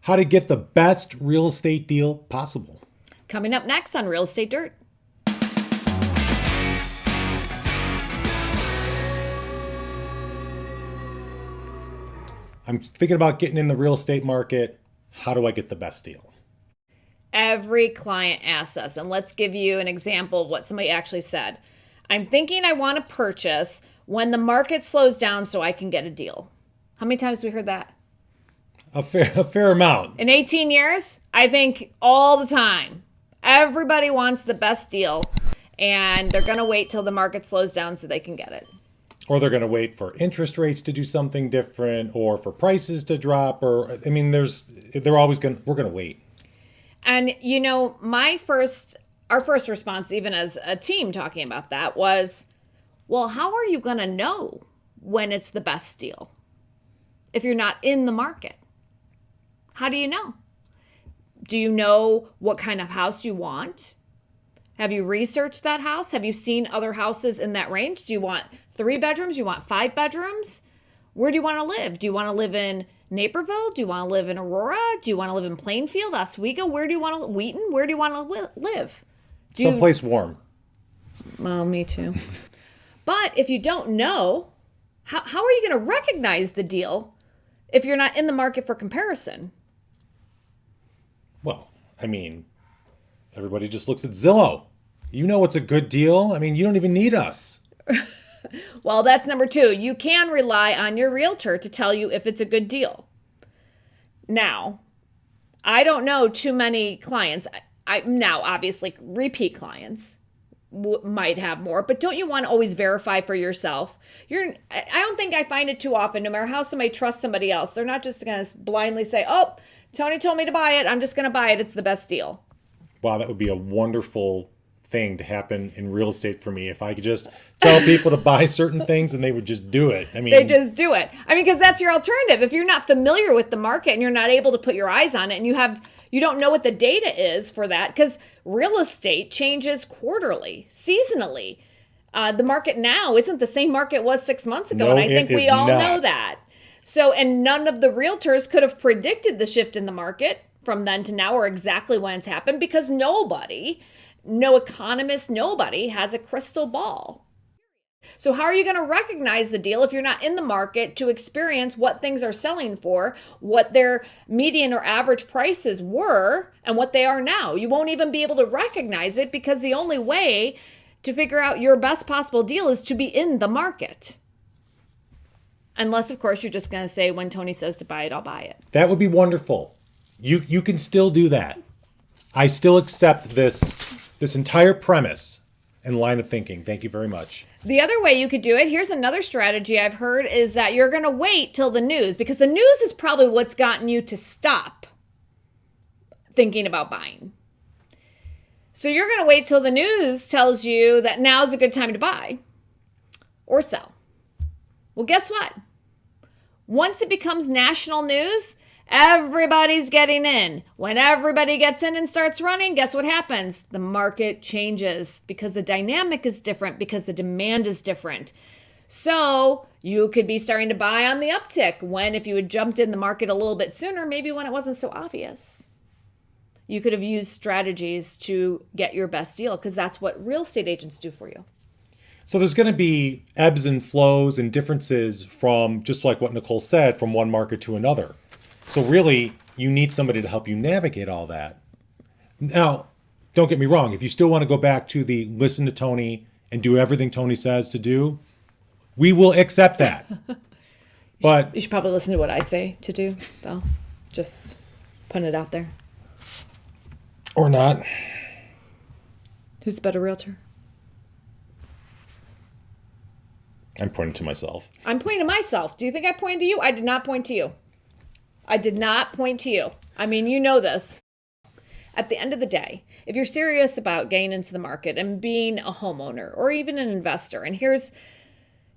how to get the best real estate deal possible. Coming up next on Real Estate Dirt. I'm thinking about getting in the real estate market. How do I get the best deal? Every client asks us, and let's give you an example of what somebody actually said. I'm thinking I want to purchase when the market slows down so I can get a deal. How many times have we heard that? A fair amount. In 18 years, I think all the time. Everybody wants the best deal, and they're going to wait till the market slows down so they can get it. Or they're going to wait for interest rates to do something different, or for prices to drop, or we're going to wait. And our first response, even as a team talking about that, was, well, how are you going to know when it's the best deal if you're not in the market? How do you know? Do you know what kind of house you want? Have you researched that house? Have you seen other houses in that range? Do you want 3 bedrooms? Do you want 5 bedrooms? Where do you want to live? Do you want to live in Naperville? Do you want to live in Aurora? Do you want to live in Plainfield, Oswego? Where do you want to Wheaton? Where do you want to live? Someplace warm. Well, me too. But if you don't know, how are you going to recognize the deal if you're not in the market for comparison? Well, everybody just looks at Zillow. You know what's a good deal. You don't even need us. Well, that's number 2. You can rely on your realtor to tell you if it's a good deal. Now, I don't know too many clients. Now, obviously, repeat clients might have more, but don't you want to always verify for yourself? I don't think I find it too often, no matter how somebody trusts somebody else, they're not just going to blindly say, oh, Tony told me to buy it, I'm just going to buy it, it's the best deal. Wow, that would be a wonderful thing to happen in real estate for me if I could just tell people to buy certain things and they would just do it. They just do it. Because that's your alternative. If you're not familiar with the market and you're not able to put your eyes on it, and you don't know what the data is for that, because real estate changes quarterly, seasonally. The market now isn't the same market it was 6 months ago, No, and I think we all not. know that. So, and none of the realtors could have predicted the shift in the market from then to now, or exactly when it's happened, because no economist, nobody has a crystal ball. So how are you going to recognize the deal if you're not in the market to experience what things are selling for, what their median or average prices were, and what they are now? You won't even be able to recognize it, because the only way to figure out your best possible deal is to be in the market. Unless, of course, you're just going to say, when Tony says to buy it, I'll buy it. That would be wonderful. You can still do that. I still accept this entire premise and line of thinking. Thank you very much. The other way you could do it, here's another strategy I've heard, is that you're going to wait till the news, because the news is probably what's gotten you to stop thinking about buying. So you're going to wait till the news tells you that now's a good time to buy or sell. Well, guess what? Once it becomes national news, everybody's getting in. When everybody gets in and starts running, guess what happens? The market changes, because the dynamic is different, because the demand is different. So you could be starting to buy on the uptick when, if you had jumped in the market a little bit sooner, maybe when it wasn't so obvious, you could have used strategies to get your best deal, because that's what real estate agents do for you. So there's going to be ebbs and flows and differences from, just like what Nicole said, from one market to another. So really, you need somebody to help you navigate all that. Now, don't get me wrong. If you still want to go back to the listen to Tony and do everything Tony says to do, we will accept that. But you should probably listen to what I say to do, though. Just putting it out there. Or not. Who's the better realtor? I'm pointing to myself. I'm pointing to myself. Do you think I pointed to you? I did not point to you. I did not point to you. You know this. At the end of the day, if you're serious about getting into the market and being a homeowner or even an investor, and here's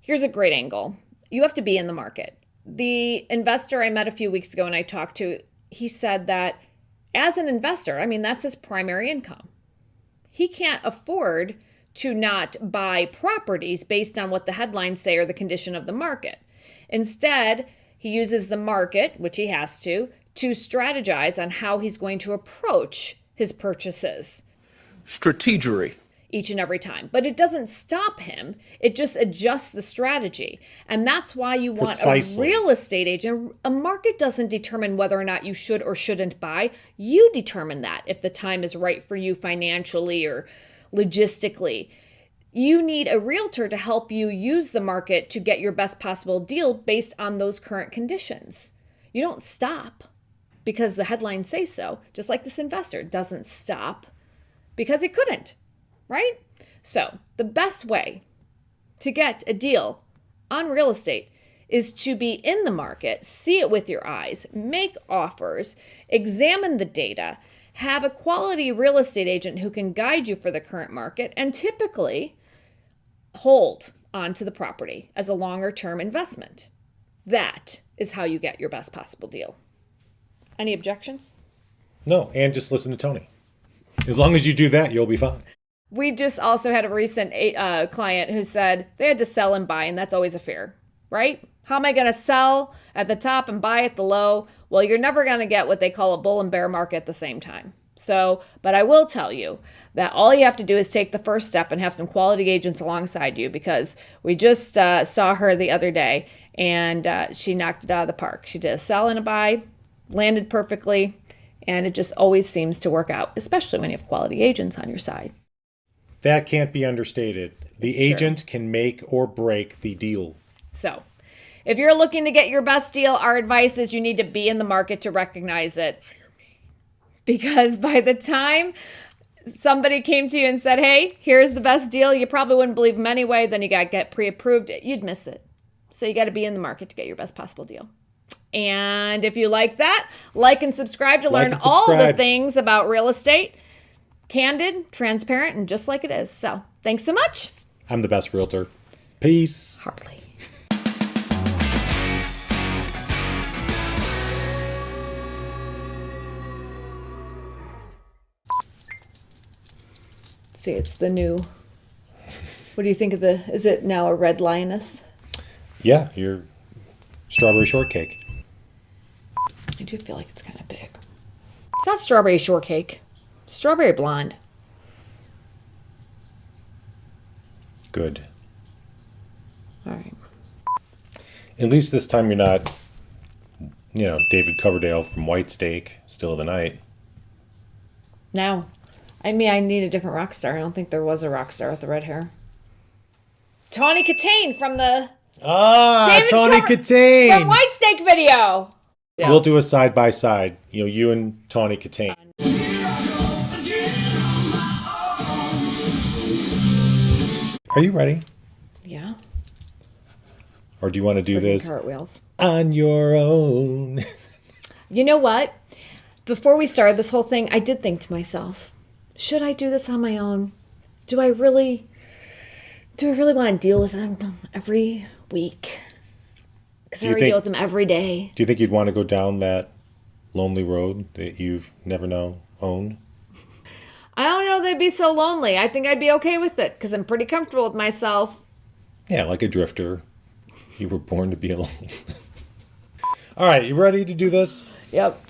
a great angle. You have to be in the market. The investor I met a few weeks ago and I talked to, he said that as an investor, that's his primary income. He can't afford to not buy properties based on what the headlines say or the condition of the market. Instead, he uses the market, which he has to to strategize on how he's going to approach his purchases. Strategery. Each and every time. But it doesn't stop him. It just adjusts the strategy. And that's why you want Precisely. a real estate agent. A market doesn't determine whether or not you should or shouldn't buy. You determine that if the time is right for you financially or logistically. You need a realtor to help you use the market to get your best possible deal based on those current conditions. You don't stop because the headlines say so, just like this investor doesn't stop because he couldn't. Right? So the best way to get a deal on real estate is to be in the market, see it with your eyes, make offers, examine the data, have a quality real estate agent who can guide you for the current market, and typically hold onto the property as a longer term investment. That is how you get your best possible deal. Any objections? No, and just listen to Tony. As long as you do that, you'll be fine. We just also had a recent client who said they had to sell and buy, and that's always a fear, right? How am I going to sell at the top and buy at the low? Well, you're never going to get what they call a bull and bear market at the same time. So, but I will tell you that all you have to do is take the first step and have some quality agents alongside you, because we just saw her the other day and she knocked it out of the park. She did a sell and a buy, landed perfectly, and it just always seems to work out, especially when you have quality agents on your side. That can't be understated. The It's true. agent can make or break the deal. So, if you're looking to get your best deal, our advice is you need to be in the market to recognize it. Because by the time somebody came to you and said, hey, here's the best deal, you probably wouldn't believe them anyway. Then you got to get pre-approved. You'd miss it. So you got to be in the market to get your best possible deal. And if you like that, like and subscribe to learn all the things about real estate. Candid, transparent, and just like it is. So thanks so much. I'm the best realtor. Peace. Hardly. See, it's the new. What do you think of is it now a red lioness? Yeah, your strawberry shortcake. I do feel like it's kind of big. It's not strawberry shortcake. Strawberry blonde. Good. All right. At least this time you're not, David Coverdale from White Steak, Still of the Night. No. I mean, I need a different rock star. I don't think there was a rock star with the red hair. Tawny Katane from the David Tony Katane from White Steak video. Yeah. We'll do a side by side. You and Tawny Katane. Are you ready? Yeah. Or do you want to do this Cartwheels. on your own? You know what? Before we started this whole thing, I did think to myself, should I do this on my own? Do I really want to deal with them every week? Because I already deal with them every day. Do you think you'd want to go down that lonely road that you've never owned? I don't know they'd be so lonely. I think I'd be okay with it because I'm pretty comfortable with myself. Yeah, like a drifter. You were born to be alone. All right, you ready to do this? Yep.